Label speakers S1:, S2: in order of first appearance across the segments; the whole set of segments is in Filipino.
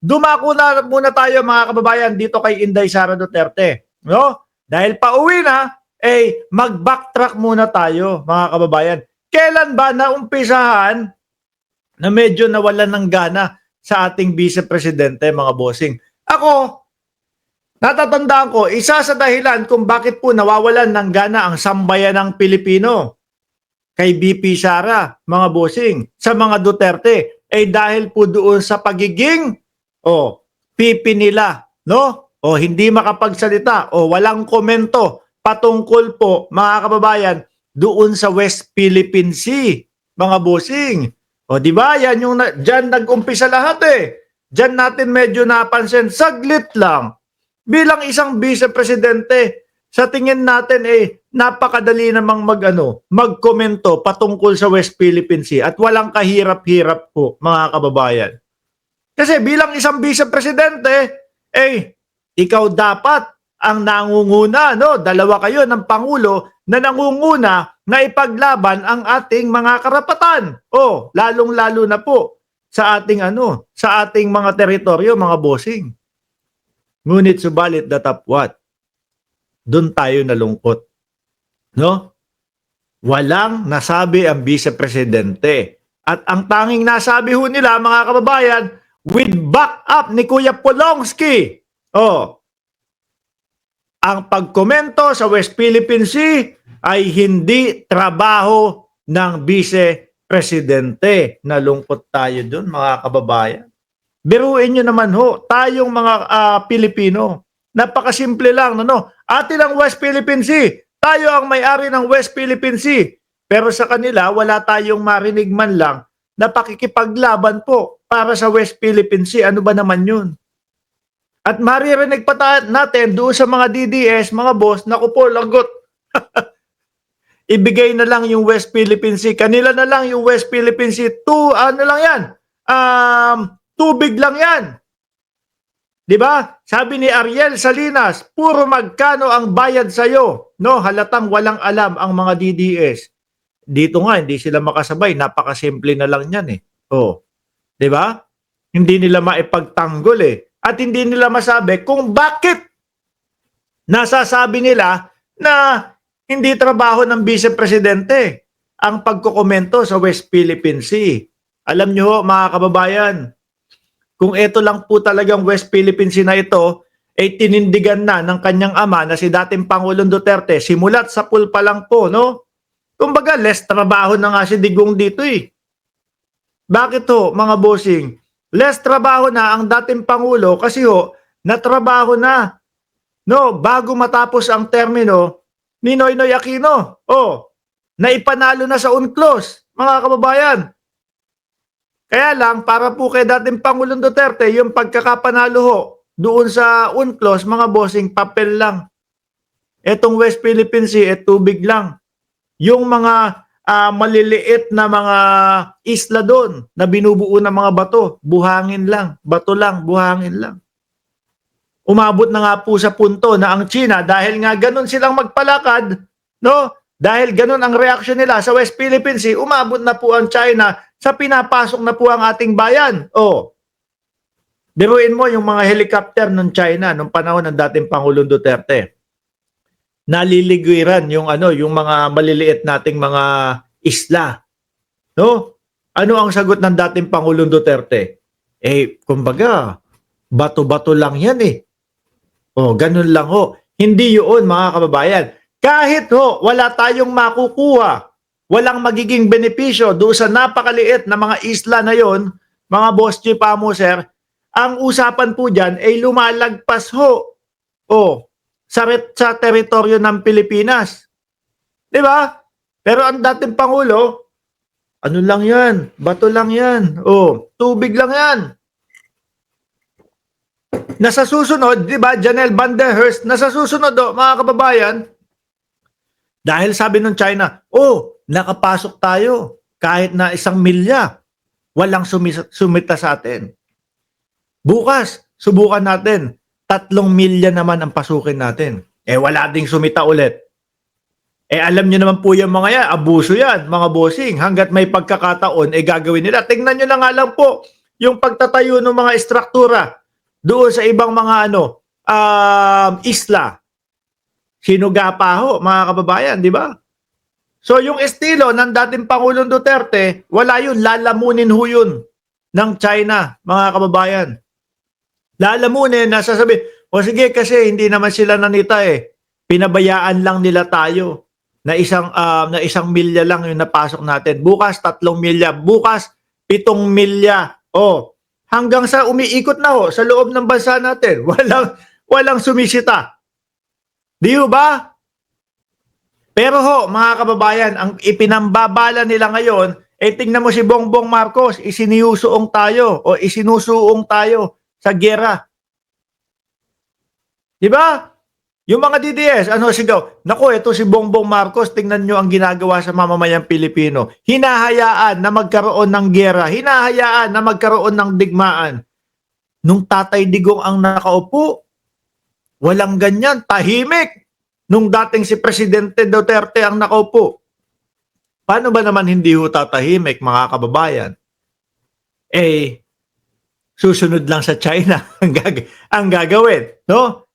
S1: dumako na muna tayo mga kababayan dito kay Inday Sara Duterte. No? Dahil pauwi na, mag-backtrack muna tayo mga kababayan. Kailan ba naumpisahan na medyo nawalan ng gana sa ating Vice Presidente mga bossing? Ako, natatandaan ko, isa sa dahilan kung bakit po nawawalan ng gana ang sambayan ng Pilipino kay BP Sara, mga bossing, sa mga Duterte, ay dahil po doon sa pagiging pipi nila, no? O hindi makapagsalita o walang komento patungkol po, mga kababayan, doon sa West Philippine Sea, mga bossing. O di ba? Yan yung diyan nag-umpisa lahat eh. Diyan natin medyo napansin, saglit lang. Bilang isang Vice Presidente, sa tingin natin napakadali namang magkomento patungkol sa West Philippine Sea at walang kahirap-hirap po, mga kababayan. Kasi bilang isang Vice Presidente, ikaw dapat ang nangunguna, no? Dalawa kayo ng Pangulo na nangunguna na ipaglaban ang ating mga karapatan. Lalong-lalo na po sa ating sa ating mga teritoryo, mga bossing. Ngunit subalit datapwat, doon tayo nalungkot. No? Walang nasabi ang Vice Presidente. At ang tanging nasabi ho nila, mga kababayan, with backup ni Kuya Polongski. Ang pagkomento sa West Philippine Sea ay hindi trabaho ng Vice Presidente. Nalungkot tayo doon, mga kababayan. Biruin nyo naman ho, tayong mga Pilipino. Napakasimple lang, atin ang West Philippine Sea. Tayo ang may-ari ng West Philippine Sea. Pero sa kanila, wala tayong marinig man lang na pakikipaglaban po para sa West Philippine Sea. Ano ba naman yun? At maririnig pa natin doon sa mga DDS, mga boss, naku po, lagot. Ibigay na lang yung West Philippine Sea. Kanila na lang yung West Philippine Sea. Tubig lang yan. Diba? Sabi ni Ariel Salinas, puro magkano ang bayad sa'yo. No, halatang walang alam ang mga DDS. Dito nga, hindi sila makasabay. Napakasimple na lang yan eh. Diba? Hindi nila maipagtanggol eh. At hindi nila masabi kung bakit nasasabi nila na hindi trabaho ng Vice Presidente ang pagkokomento sa West Philippine Sea. Alam nyo ho, mga kababayan, kung ito lang po talagang West Philippine Sea na ito, ay tinindigan na ng kanyang ama na si dating Pangulong Duterte, simulat sa pool pa lang po, no? Kumbaga, less trabaho na nga si Digong dito eh. Bakit ho, mga bossing? Less trabaho na ang dating Pangulo kasi natrabaho na, no, bago matapos ang termino ni Noynoy Aquino. Naipanalo na sa UNCLOS, mga kababayan. Kaya lang, para po kay dating Pangulong Duterte, yung pagkakapanalo doon sa UNCLOS, mga bossing, papel lang. Etong West Philippine Sea, tubig lang. Yung mga maliliit na mga isla doon na binubuo ng mga bato, buhangin lang, bato lang, buhangin lang. Umabot na nga po sa punto na ang China, dahil nga ganun silang magpalakad, no? Dahil ganun ang reaksyon nila sa West Philippine Sea, umabot na po ang China sa pinapasok na po ang ating bayan. Biruin mo yung mga helicopter ng China nung panahon ng dating Pangulong Duterte. Naliligwiran yung yung mga maliliit nating mga isla. No? Ano ang sagot ng dating Pangulong Duterte? Kumbaga, bato-bato lang yan eh. Ganun lang ho. Hindi yun, mga kababayan. Kahit wala tayong makukuha, walang magiging benepisyo doon sa napakaliit na mga isla na yon, mga boss chief amo sir, ang usapan po dyan ay lumalagpas sa teritoryo ng Pilipinas. Di ba? Pero ang dating Pangulo, ano lang yan? Bato lang yan. Tubig lang yan. Nasa susunod, di ba, Janelle Van der Herst, nasa susunod, mga kababayan, dahil sabi ng China, nakapasok tayo kahit na 1 milya. Walang sumita sa atin. Bukas, subukan natin. 3 milya naman ang pasukin natin. Wala ding sumita ulit. Alam nyo naman po yung mga yan, abuso yan, mga bossing. Hanggat may pagkakataon, gagawin nila. Tingnan nyo na nga lang po, yung pagtatayo ng mga estruktura doon sa ibang mga isla. Sinuga pa ho, mga kababayan, di ba? So yung estilo ng dating Pangulong Duterte, wala yun, lalamunin ho yun ng China, mga kababayan. Lalamunin na sasabi, o sige kasi hindi naman sila nanita eh. Pinabayaan lang nila tayo na isang milya lang yung napasok natin. Bukas 3 milya, bukas 7 milya. Oh, hanggang sa umiikot na ho sa loob ng bansa natin. Walang sumisita. Di ba? Pero ho, mga kababayan, ang ipinambabala nila ngayon, tingnan mo si Bongbong Marcos, isinusuong tayo sa giyera. Di ba? Yung mga DDS, sigaw? Naku, ito si Bongbong Marcos, tingnan nyo ang ginagawa sa mamamayang Pilipino. Hinahayaan na magkaroon ng giyera, hinahayaan na magkaroon ng digmaan. Nung Tatay Digong ang nakaupo, walang ganyan, tahimik. Nung dating si Presidente Duterte ang nakaupo. Paano ba naman hindi ho tatahimik, mga kababayan? Susunod lang sa China ang gagawin, no?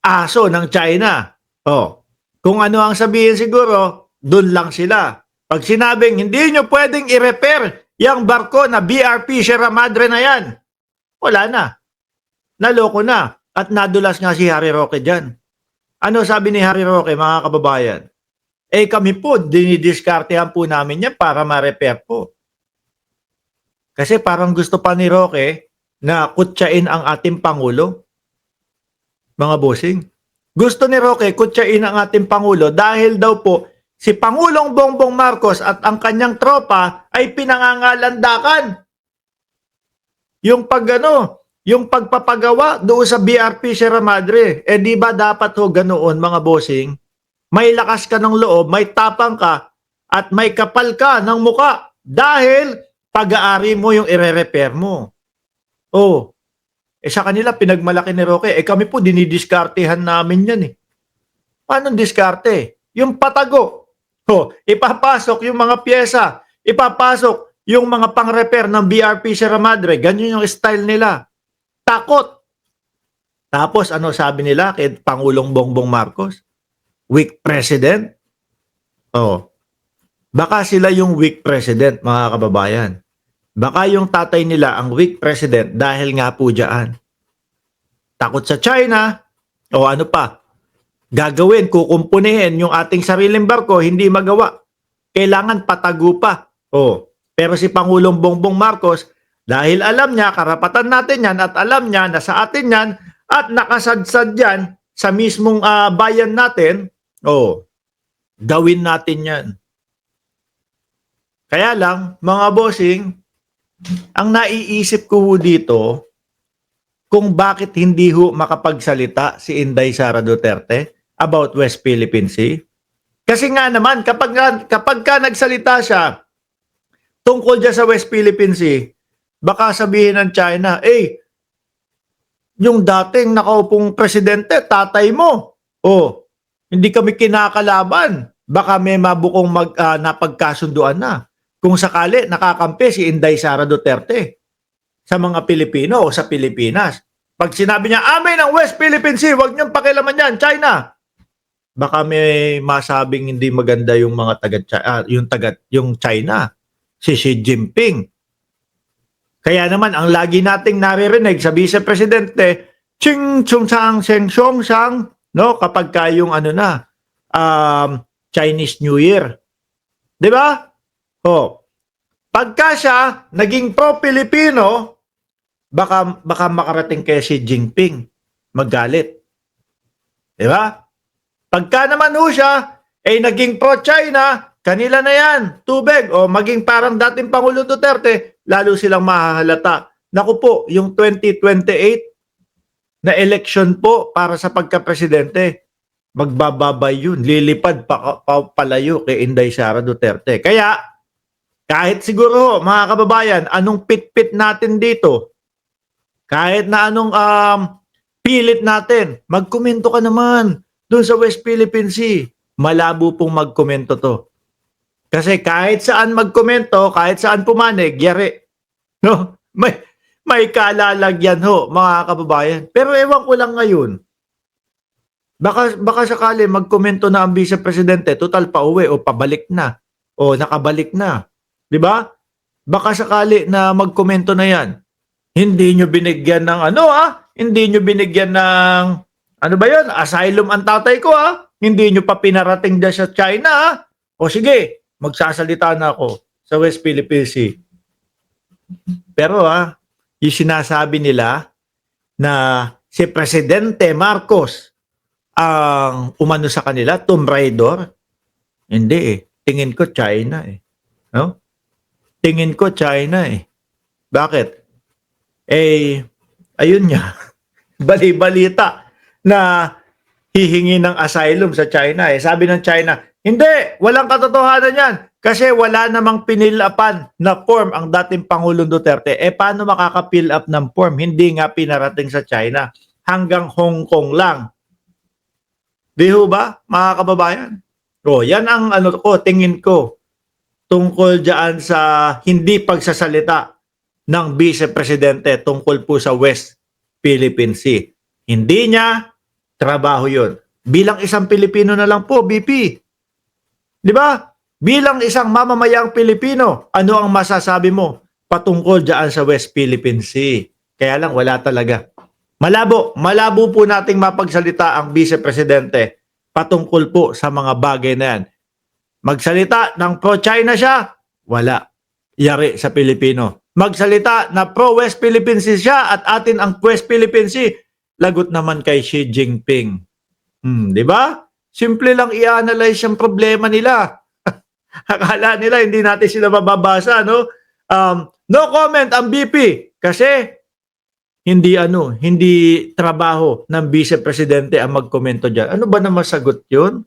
S1: Aso ng China. Oh, kung ano ang sabihin siguro, doon lang sila. Pag sinabing hindi nyo pwedeng i-repair yung barko na BRP Sierra Madre na yan, wala na. Naloko na. At nadulas nga si Harry Roque dyan. Ano sabi ni Harry Roque, mga kababayan? Kami po, dinidiskartehan po namin yan para ma-repair po. Kasi parang gusto pa ni Roque na kutsain ang ating Pangulo. Mga bossing. Gusto ni Roque kutsain ang ating Pangulo dahil daw po si Pangulong Bongbong Marcos at ang kanyang tropa ay pinangangalandakan. Yung pagpapagawa doon sa BRP Sierra Madre. Di ba dapat ho ganoon, mga bossing? May lakas ka ng loob, may tapang ka, at may kapal ka ng muka dahil pag-aari mo yung ire-repair mo. Sa kanila, pinagmalaki ni Roque, kami po, dinidiskartehan namin yan eh. Paano diskarte? Yung patago. Ipapasok yung mga pyesa, ipapasok yung mga pang-repair ng BRP Sierra Madre. Ganyan yung style nila. Takot. Tapos, ano sabi nila kay Pangulong Bongbong Marcos? Weak president? Baka sila yung weak president, mga kababayan. Baka yung tatay nila ang weak president dahil nga po dyan. Takot sa China, o ano pa, gagawin, kukumpunihin yung ating sariling barko, hindi magawa. Kailangan patago pa. Pero si Pangulong Bongbong Marcos, dahil alam niya, karapatan natin yan at alam niya na sa atin yan at nakasadsad yan sa mismong bayan natin, gawin natin yan. Kaya lang, mga bossing, ang naiisip ko dito, kung bakit hindi ho makapagsalita si Inday Sara Duterte about West Philippine Sea. Kasi nga naman, kapag ka nagsalita siya tungkol dyan sa West Philippine Sea, baka sabihin ng China, yung dating nakaupong presidente, tatay mo, hindi kami kinakalaban. Baka may mabukong napagkasunduan na. Kung sakali nakakampi si Inday Sara Duterte sa mga Pilipino o sa Pilipinas. Pag sinabi niya, amin ang West Philippine Sea, huwag niyong pakialaman yan, China. Baka may masabing hindi maganda yung mga yung China, si Xi Jinping. Kaya naman, ang lagi nating naririnig sa Vice Presidente, Ching Chung Sang Seng Song Sang, no, kapag yung Chinese New Year. 'Di ba? Pagka siya naging pro-Pilipino, baka makarating kay Xi Jinping, magalit. 'Di ba? Pagka naman siya naging pro-China, kanila na yan, tubig, o maging parang dating Pangulo Duterte, lalo silang mahahalata. Naku po, yung 2028 na election po para sa pagka-presidente, magbababay yun, lilipad palayo kay Inday Sara Duterte. Kaya, kahit siguro, mga kababayan, anong pit-pit natin dito, kahit na anong pilit natin, magkomento ka naman doon sa West Philippine Sea. Malabo pong magkomento to. Kasi kahit saan magkomento, kahit saan pumanig, yari. No? may kalalagyan ho, mga kababayan. Pero ewan ko lang ngayon, baka sakali magkomento na ang Vice Presidente, total pauwi o pabalik na o nakabalik na. 'Di ba? Baka sakali na magkomento na 'yan. Hindi nyo binigyan ng hindi nyo binigyan ng ano ba 'yon? Asylum ang tatay ko Hindi nyo pa pinarating dyan sa China O sige, magsasalita na ako sa West Philippine Sea. Pero yung sinasabi nila na si Presidente Marcos ang umano sa kanila, Tomb Raider, hindi Tingin ko China No? Tingin ko China Bakit? Ayun nga, bali-balita na hihingi ng asylum sa China Sabi ng China, hindi, walang katotohanan yan. Kasi wala namang pinilapan na form ang dating Pangulong Duterte. Paano makaka-fill up ng form? Hindi nga pinarating sa China. Hanggang Hong Kong lang. Di ho ba, mga kababayan? Yan ang tingin ko tungkol dyan sa hindi pagsasalita ng Vice Presidente tungkol po sa West Philippine Sea. Hindi niya trabaho yun. Bilang isang Pilipino na lang po, BP. Di ba? Bilang isang mamamayang Pilipino, ano ang masasabi mo patungkol dyan sa West Philippine Sea? Kaya lang wala talaga. Malabo po nating mapagsalita ang Vice Presidente patungkol po sa mga bagay na yan. Magsalita ng pro-China siya, wala. Yari sa Pilipino. Magsalita na pro-West Philippine Sea siya at atin ang West Philippine Sea, lagot naman kay Xi Jinping. Di ba? Simple lang i-analyze yung problema nila. Akala nila hindi natin sila mababasa, no? No comment ang BP kasi hindi trabaho ng Vice Presidente ang magkomento diyan. Ano ba na masagot 'yun?